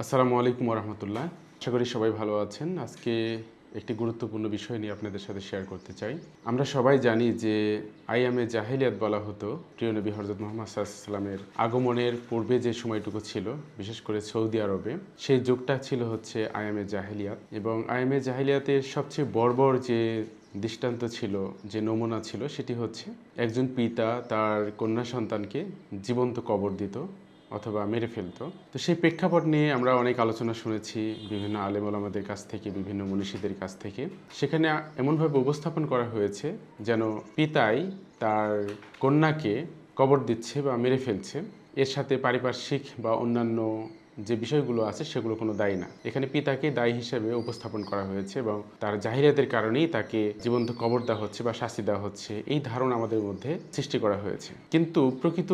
আসসালামু আলাইকুম রহমতুল্লাহ। আশা করি সবাই ভালো আছেন। আজকে একটি গুরুত্বপূর্ণ বিষয় নিয়ে আপনাদের সাথে শেয়ার করতে চাই। আমরা সবাই জানি যে আইয়ামে জাহেলিয়াত বলা হতো প্রিয় নবী হযরত মুহাম্মদ সাল্লাল্লাহু আলাইহি ওয়াসাল্লামের আগমনের পূর্বে যে সময়টুকু ছিল, বিশেষ করে সৌদি আরবে, সেই যুগটা ছিল হচ্ছে আইয়ামে জাহেলিয়াত। এবং আইয়ামে জাহেলিয়াতের সবচেয়ে বর্বর যে দৃষ্টান্ত ছিল, যে নমুনা ছিল, সেটি হচ্ছে একজন পিতা তার কন্যা সন্তানকে জীবন্ত কবর দিত অথবা মেরে ফেলতো। তো সেই প্রেক্ষাপট নিয়ে আমরা অনেক আলোচনা শুনেছি বিভিন্ন আলেম ওলামাদের কাছ থেকে, বিভিন্ন মনীষীদের কাছ থেকে। সেখানে এমনভাবে উপস্থাপন করা হয়েছে যেন পিতাই তার কন্যাকে কবর দিচ্ছে বা মেরে ফেলছে, এর সাথে পারিপার্শ্বিক বা অন্যান্য যে বিষয়গুলো আছে সেগুলো কোনো দায়ী না। এখানে পিতাকে দায়ী হিসেবে উপস্থাপন করা হয়েছে এবং তার জাহিলিয়াতের কারণেই তাকে জীবন্ত কবর দেওয়া হচ্ছে বা শাস্তি দেওয়া হচ্ছে, এই ধারণা আমাদের মধ্যে সৃষ্টি করা হয়েছে। কিন্তু প্রকৃত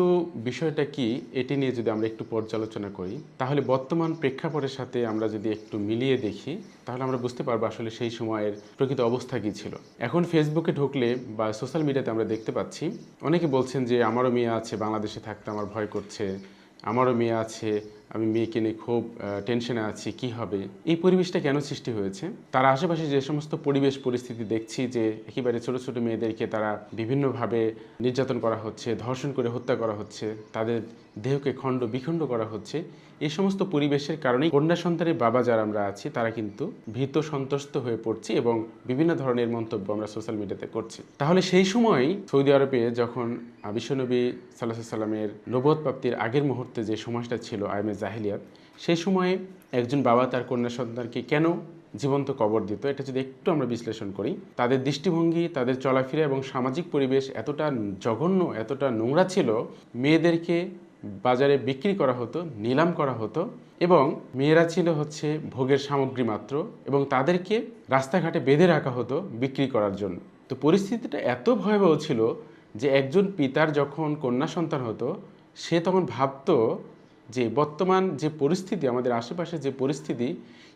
বিষয়টা কি, এটি নিয়ে যদি আমরা একটু পর্যালোচনা করি, তাহলে বর্তমান প্রেক্ষাপটের সাথে আমরা যদি একটু মিলিয়ে দেখি, তাহলে আমরা বুঝতে পারবো আসলে সেই সময়ের প্রকৃত অবস্থা কী ছিল। এখন ফেসবুকে ঢুকলে বা সোশ্যাল মিডিয়াতে আমরা দেখতে পাচ্ছি অনেকে বলছেন যে আমারও মেয়ে আছে, বাংলাদেশে থাকতে আমার ভয় করছে, আমারও মেয়ে আছে, আমি মেয়েকে নিয়ে খুব টেনশনে আছি, কি হবে। এই পরিবেশটা কেন সৃষ্টি হয়েছে? তার আশেপাশে যে সমস্ত পরিবেশ পরিস্থিতি দেখছি, যে একেবারে ছোট ছোট মেয়েদেরকে তারা বিভিন্নভাবে নির্যাতন করা হচ্ছে, ধর্ষণ করে হত্যা করা হচ্ছে, তাদের দেহকে খণ্ড বিখণ্ড করা হচ্ছে, এই সমস্ত পরিবেশের কারণেই কন্যা সন্তানের বাবা যারা আমরা আছি তারা কিন্তু ভীত সন্ত্রস্ত হয়ে পড়ছি এবং বিভিন্ন ধরনের মন্তব্য আমরা সোশ্যাল মিডিয়াতে করছি। তাহলে সেই সময় সৌদি আরবে যখন বিশ্বনবী সাল্লাল্লাহু আলাইহি সাল্লামের নবুয়ত প্রাপ্তির আগের মুহূর্তে যে সময়টা ছিল আইয়ামে জাহিলিয়াত, সেই সময়ে একজন বাবা তার কন্যা সন্তানকে কেন জীবন্ত কবর দিত, এটা যদি একটু আমরা বিশ্লেষণ করি, তাদের দৃষ্টিভঙ্গি, তাদের চলাফেরা এবং সামাজিক পরিবেশ এতটা জঘন্য, এতটা নোংরা ছিল, মেয়েদেরকে বাজারে বিক্রি করা হতো, নিলাম করা হতো এবং মেয়েরা ছিল হচ্ছে ভোগের সামগ্রী মাত্র এবং তাদেরকে রাস্তাঘাটে বেঁধে রাখা হতো বিক্রি করার জন্য। তো পরিস্থিতিটা এত ভয়াবহ ছিল যে একজন পিতার যখন কন্যা সন্তান হতো, সে তখন ভাবতো যে বর্তমান যে পরিস্থিতি, আমাদের আশেপাশে যে পরিস্থিতি,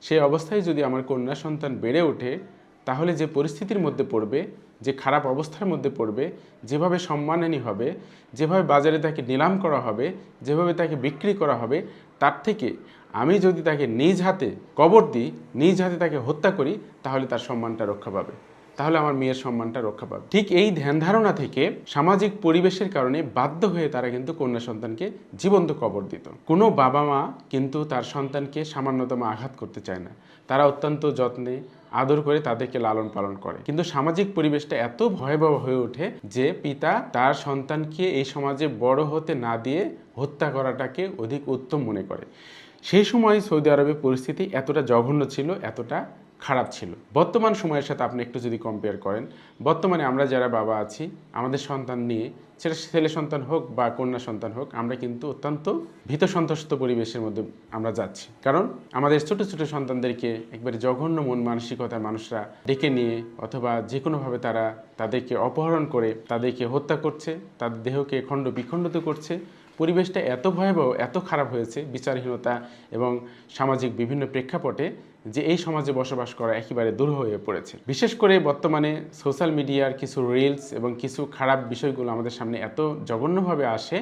সেই অবস্থায় যদি আমার কন্যা সন্তান বেড়ে ওঠে, তাহলে যে পরিস্থিতির মধ্যে পড়বে, যে খারাপ অবস্থার মধ্যে পড়বে, যেভাবে সম্মানহানি হবে, যেভাবে বাজারে তাকে নিলাম করা হবে, যেভাবে তাকে বিক্রি করা হবে, তার থেকে আমি যদি তাকে নিজ হাতে কবর দিই, নিজ হাতে তাকে হত্যা করি, তাহলে তার সম্মানটা রক্ষা পাবে, তাহলে আমার মেয়ের সম্মানটা রক্ষা পাবে। ঠিক এই ধ্যান ধারণা থেকে সামাজিক পরিবেশের কারণে বাধ্য হয়ে তারা কিন্তু কন্যা সন্তানকে জীবন্ত কবর দিত। কোনো বাবা মা কিন্তু তার সন্তানকে সামান্যতম আঘাত করতে চায় না, তারা অত্যন্ত যত্নে আদর করে তাদেরকে লালন পালন করে। কিন্তু সামাজিক পরিবেশটা এত ভয়াবহ হয়ে ওঠে যে পিতা তার সন্তানকে এই সমাজে বড় হতে না দিয়ে হত্যা করাটাকে অধিক উত্তম মনে করে। সেই সময় সৌদি আরবের পরিস্থিতি এতটা জঘন্য ছিল, এতটা খারাপ ছিল। বর্তমান সময়ের সাথে আপনি একটু যদি কম্পেয়ার করেন, বর্তমানে আমরা যারা বাবা আছি, আমাদের সন্তান নিয়ে, সেটা ছেলে সন্তান হোক বা কন্যা সন্তান হোক, আমরা কিন্তু অত্যন্ত ভীত সন্ত্রস্ত পরিবেশের মধ্যে আমরা যাচ্ছি। কারণ আমাদের ছোট ছোট সন্তানদেরকে একবারে জঘন্য মন মানসিকতার মানুষরা ডেকে নিয়ে অথবা যে কোনোভাবে তারা তাদেরকে অপহরণ করে তাদেরকে হত্যা করছে, তাদের দেহকে খণ্ড বিখণ্ডিত করছে। পরিবেশটা এত ভয়াবহ, এত খারাপ হয়েছে বিচারহীনতা এবং সামাজিক বিভিন্ন প্রেক্ষাপটে, যে এই সমাজে বসবাস করা একেবারে দুরূহ হয়ে পড়েছে। বিশেষ করে বর্তমানে সোশ্যাল মিডিয়ার কিছু রিলস এবং কিছু খারাপ বিষয়গুলো আমাদের সামনে এত জঘন্যভাবে আসে,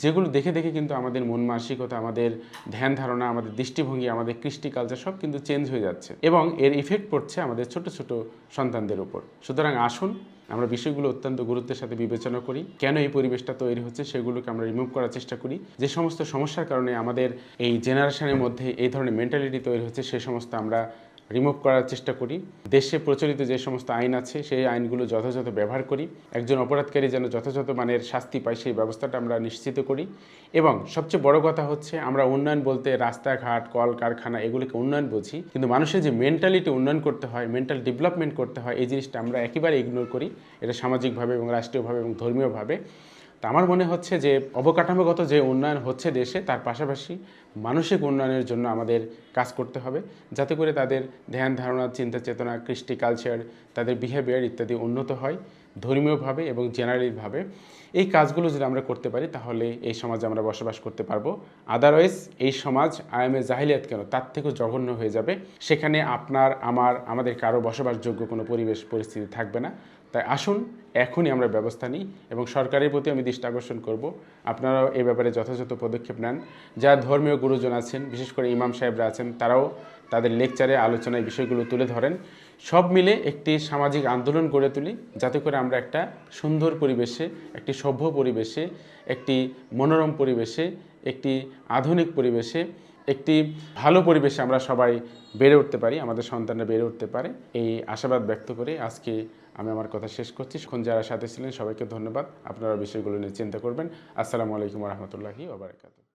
যেগুলো দেখে দেখে কিন্তু আমাদের মন মানসিকতা, আমাদের ধ্যান ধারণা, আমাদের দৃষ্টিভঙ্গি, আমাদের কৃষ্টি কালচার সব কিন্তু চেঞ্জ হয়ে যাচ্ছে এবং এর ইফেক্ট পড়ছে আমাদের ছোট ছোট সন্তানদের উপর। সুতরাং আসুন আমরা বিষয়গুলো অত্যন্ত গুরুত্বের সাথে বিবেচনা করি, কেন এই পরিবেশটা তৈরি হচ্ছে সেগুলোকে আমরা রিমুভ করার চেষ্টা করি। যে সমস্ত সমস্যার কারণে আমাদের এই জেনারেশনের মধ্যে এই ধরনের মেন্টালিটি তৈরি হচ্ছে, সে সমস্ত আমরা রিমুভ করার চেষ্টা করি। দেশে প্রচলিত যে সমস্ত আইন আছে সেই আইনগুলো যথাযথ ব্যবহার করি, একজন অপরাধকারী যেন যথাযথ মানের শাস্তি পায় সেই ব্যবস্থাটা আমরা নিশ্চিত করি। এবং সবচেয়ে বড় কথা হচ্ছে, আমরা উন্নয়ন বলতে রাস্তাঘাট, কল কারখানা এগুলিকে উন্নয়ন বুঝি, কিন্তু মানুষের যে মেন্টালিটি উন্নয়ন করতে হয়, মেন্টাল ডেভেলপমেন্ট করতে হয়, এই জিনিসটা আমরা একেবারে ইগনোর করি, এটা সামাজিকভাবে এবং রাষ্ট্রীয়ভাবে এবং ধর্মীয়ভাবে। তা আমার মনে হচ্ছে যে অবকাঠামোগত যে উন্নয়ন হচ্ছে দেশে, তার পাশাপাশি মানসিক উন্নয়নের জন্য আমাদের কাজ করতে হবে, যাতে করে তাদের ধ্যান ধারণা, চিন্তা চেতনা, কৃষ্টি কালচার, তাদের বিহেভিয়ার ইত্যাদি উন্নত হয় ধর্মীয়ভাবে এবং জেনারেলিভাবে। এই কাজগুলো যদি আমরা করতে পারি তাহলে এই সমাজে আমরা বসবাস করতে পারবো। আদারওয়াইজ এই সমাজ আইয়ামে জাহিলিয়াত কেন, তার থেকেও জঘন্য হয়ে যাবে। সেখানে আপনার, আমাদের কারো বসবাসযোগ্য কোনো পরিবেশ পরিস্থিতি থাকবে না। তাই আসুন এখনই আমরা ব্যবস্থা নিই এবং সরকারের প্রতি আমি দৃষ্টি আকর্ষণ করব, আপনারাও এই ব্যাপারে যথাযথ পদক্ষেপ নেন। যা ধর্মীয় গুরুজন আছেন, বিশেষ করে ইমাম সাহেবরা আছেন, তারাও তাদের লেকচারে আলোচনায় বিষয়গুলো তুলে ধরেন। সব মিলে একটি সামাজিক আন্দোলন গড়ে তুলি, যাতে করে আমরা একটা সুন্দর পরিবেশে, একটি সভ্য পরিবেশে, একটি মনোরম পরিবেশে, একটি আধুনিক পরিবেশে, একটি ভালো পরিবেশে আমরা সবাই বেড়ে উঠতে পারি, আমাদের সন্তানরা বেড়ে উঠতে পারে। এই আশাবাদ ব্যক্ত করে আজকে আমি আমার কথা শেষ করছি। এখন যারা সাথে ছিলেন সবাইকে ধন্যবাদ। আপনারা বিষয়গুলো নিয়ে চিন্তা করবেন। আসসালামু আলাইকুম রহমতুল্লাহি ওয়া বারাকাতুহু।